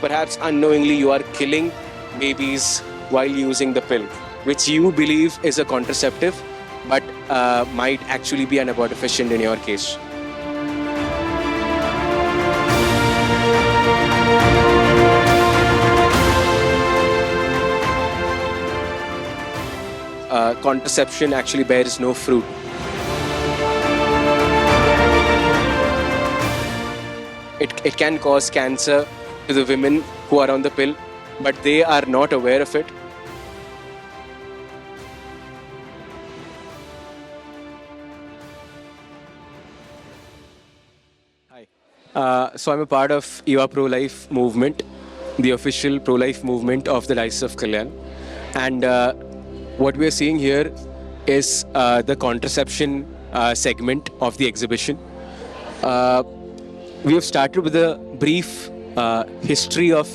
perhaps unknowingly you are killing babies while using the pill, which you believe is a contraceptive, but might actually be an abortifacient in your case. Contraception actually bears no fruit. It can cause cancer to the women who are on the pill, but they are not aware of it. Hi. So I'm a part of EVA Pro-Life movement, the official pro-life movement of the Diocese of Kalyan. And what we're seeing here is the contraception segment of the exhibition. We have started with a brief history of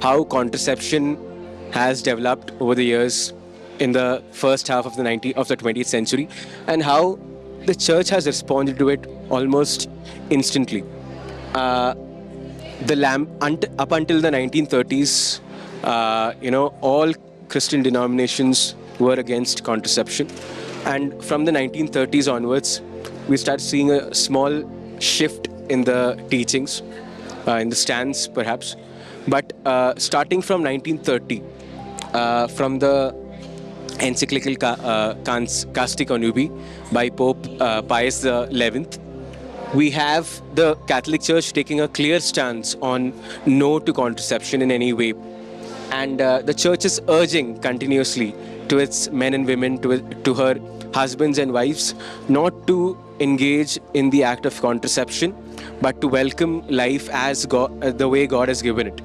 how contraception has developed over the years in the first half of the 20th century, and how the church has responded to it almost instantly. Up until the 1930s, all Christian denominations were against contraception, and from the 1930s onwards, we start seeing a small shift in the teachings, in the stance perhaps. But starting from 1930, from the encyclical Casti Connubii by Pope Pius XI, we have the Catholic Church taking a clear stance on no to contraception in any way. And the Church is urging continuously to its men and women, to her husbands and wives, not to engage in the act of contraception, but to welcome life as the way God has given it.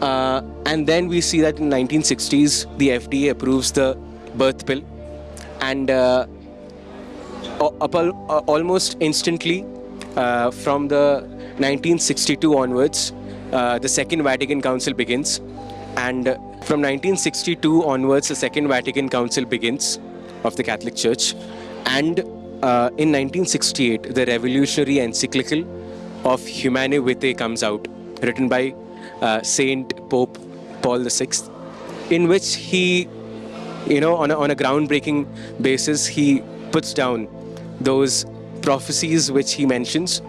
And then we see that in 1960s, the FDA approves the birth pill, and almost instantly, from the 1962 onwards, the Second Vatican Council begins. And from 1962 onwards, the Second Vatican Council begins of the Catholic Church. And in 1968, the revolutionary encyclical of Humanae Vitae comes out, written by Saint Pope Paul VI, in which he, on a groundbreaking basis, he puts down those prophecies which he mentions,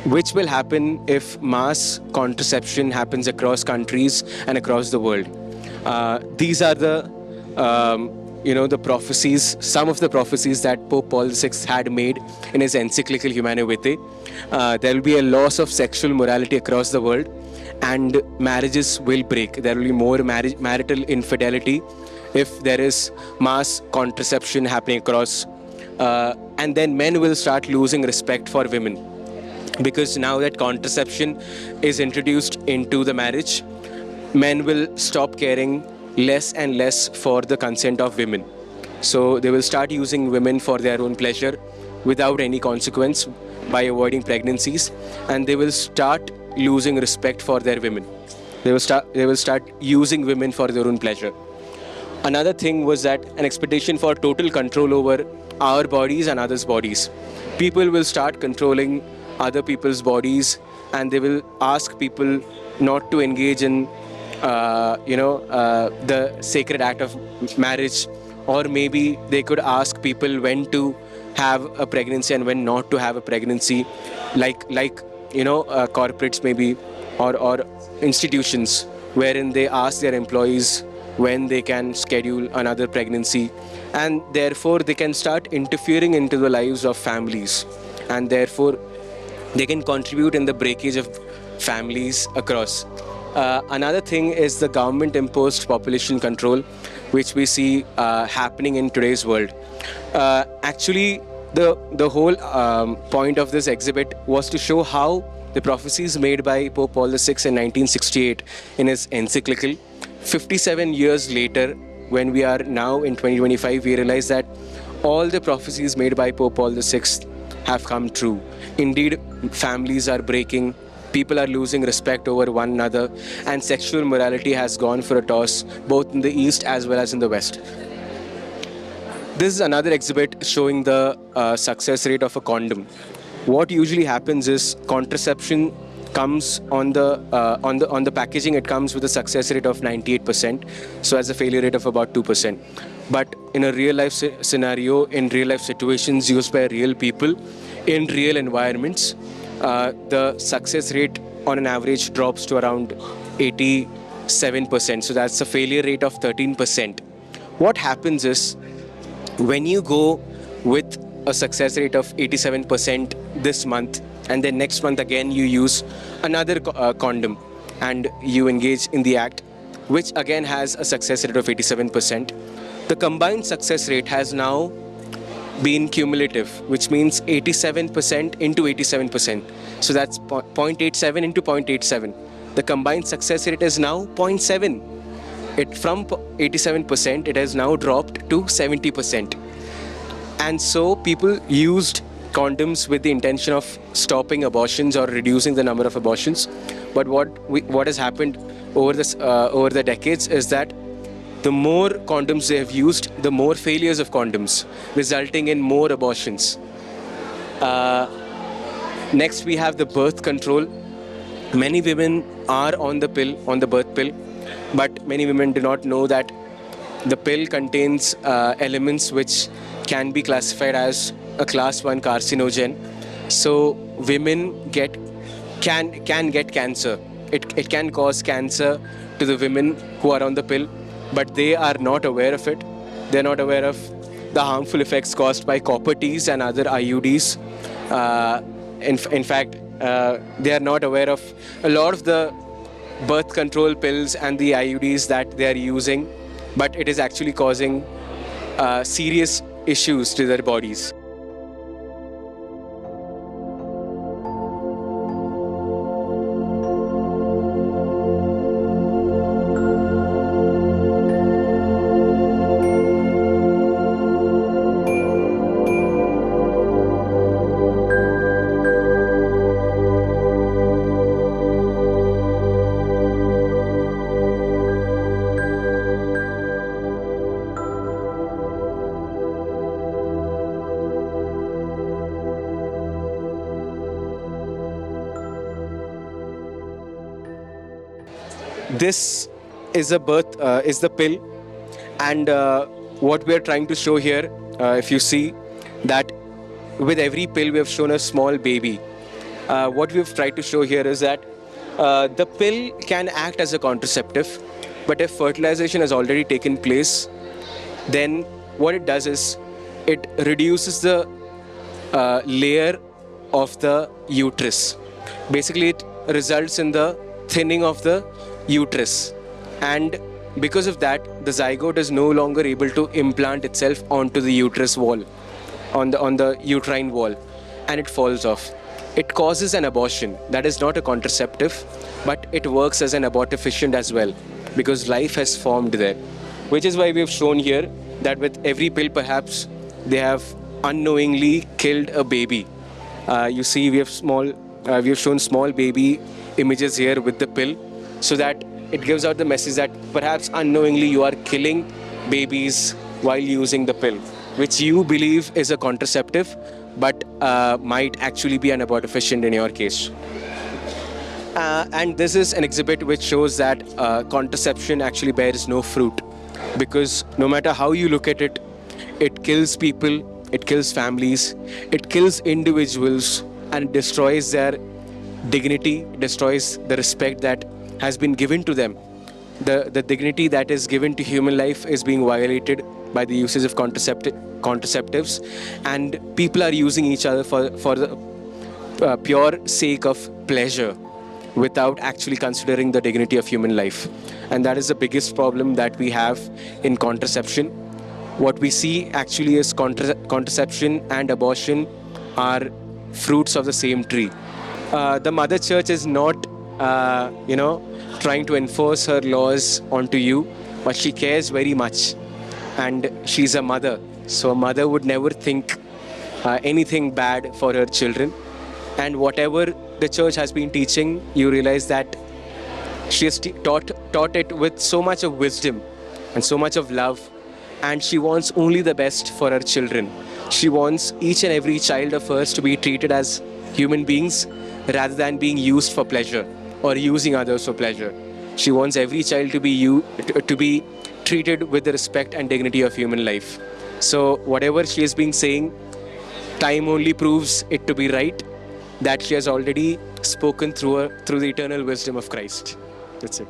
which will happen if mass contraception happens across countries and across the world. These are the the prophecies, some of the prophecies that Pope Paul VI had made in his encyclical Humanae Vitae. There will be a loss of sexual morality across the world, and marriages will break. There will be more marital infidelity if there is mass contraception happening across. And then men will start losing respect for women, because now that contraception is introduced into the marriage, men will stop caring less and less for the consent of women. So they will start using women for their own pleasure without any consequence by avoiding pregnancies, and they will start losing respect for their women. They will start using women for their own pleasure. Another thing was that an expectation for total control over our bodies and others' bodies. People will start controlling other people's bodies, and they will ask people not to engage in the sacred act of marriage, or maybe they could ask people when to have a pregnancy and when not to have a pregnancy, like corporates maybe, or institutions, wherein they ask their employees when they can schedule another pregnancy, and therefore they can start interfering into the lives of families, and therefore they can contribute in the breakage of families across. Another thing is the government-imposed population control, which we see happening in today's world. Actually, the whole point of this exhibit was to show how the prophecies made by Pope Paul VI in 1968 in his encyclical, 57 years later, when we are now in 2025, we realize that all the prophecies made by Pope Paul VI have come true. Indeed, families are breaking, people are losing respect over one another, and sexual morality has gone for a toss, both in the East as well as in the West. This is another exhibit showing the success rate of a condom. What usually happens is contraception comes on the packaging. It comes with a success rate of 98%, so has a failure rate of about 2%. But in a real life scenario, in real life situations used by real people in real environments, the success rate on an average drops to around 87%. So that's a failure rate of 13%. What happens is, when you go with a success rate of 87% this month, and then next month again you use another condom and you engage in the act, which again has a success rate of 87%, the combined success rate has now been cumulative, which means 87% into 87%. So that's 0.87 into 0.87. The combined success rate is now 0.7. It from 87%, it has now dropped to 70%. And so people used condoms with the intention of stopping abortions or reducing the number of abortions. But what has happened over the decades is that the more condoms they have used, the more failures of condoms, resulting in more abortions. Next, we have the birth control. Many women are on the birth pill, but many women do not know that the pill contains elements which can be classified as a class 1 carcinogen. So women can get cancer. It can cause cancer to the women who are on the pill, but they are not aware of it. They're not aware of the harmful effects caused by copper teas and other IUDs. In fact, they are not aware of a lot of the birth control pills and the IUDs that they are using, but it is actually causing serious issues to their bodies. This is the pill, and what we are trying to show here, if you see that with every pill we have shown a small baby. What we have tried to show here is that the pill can act as a contraceptive, but if fertilization has already taken place, then what it does is it reduces the layer of the uterus. Basically, it results in the thinning of the uterus, and because of that, the zygote is no longer able to implant itself onto the uterus wall, on the uterine wall, and it falls off. It causes an abortion. That is not a contraceptive, but it works as an abortifacient as well, because life has formed there. Which is why we have shown here that with every pill, perhaps they have unknowingly killed a baby. You see, we have shown small baby images here with the pill, so that it gives out the message that perhaps unknowingly you are killing babies while using the pill, which you believe is a contraceptive, but might actually be an abortifacient in your case. And this is an exhibit which shows that contraception actually bears no fruit, because no matter how you look at it, it kills people, it kills families, it kills individuals, and it destroys their dignity, destroys the respect that has been given to them. The dignity that is given to human life is being violated by the usage of contraceptives, and people are using each other for the pure sake of pleasure, without actually considering the dignity of human life. And that is the biggest problem that we have in contraception. What we see actually is contraception and abortion are fruits of the same tree. The Mother Church is not trying to enforce her laws onto you, but she cares very much, and she's a mother. So a mother would never think anything bad for her children. And whatever the church has been teaching, you realize that she has taught it with so much of wisdom and so much of love, and she wants only the best for her children. She wants each and every child of hers to be treated as human beings rather than being used for pleasure or using others for pleasure. She wants every child to be treated with the respect and dignity of human life. So whatever she has been saying, time only proves it to be right, that she has already spoken through the eternal wisdom of Christ. That's it.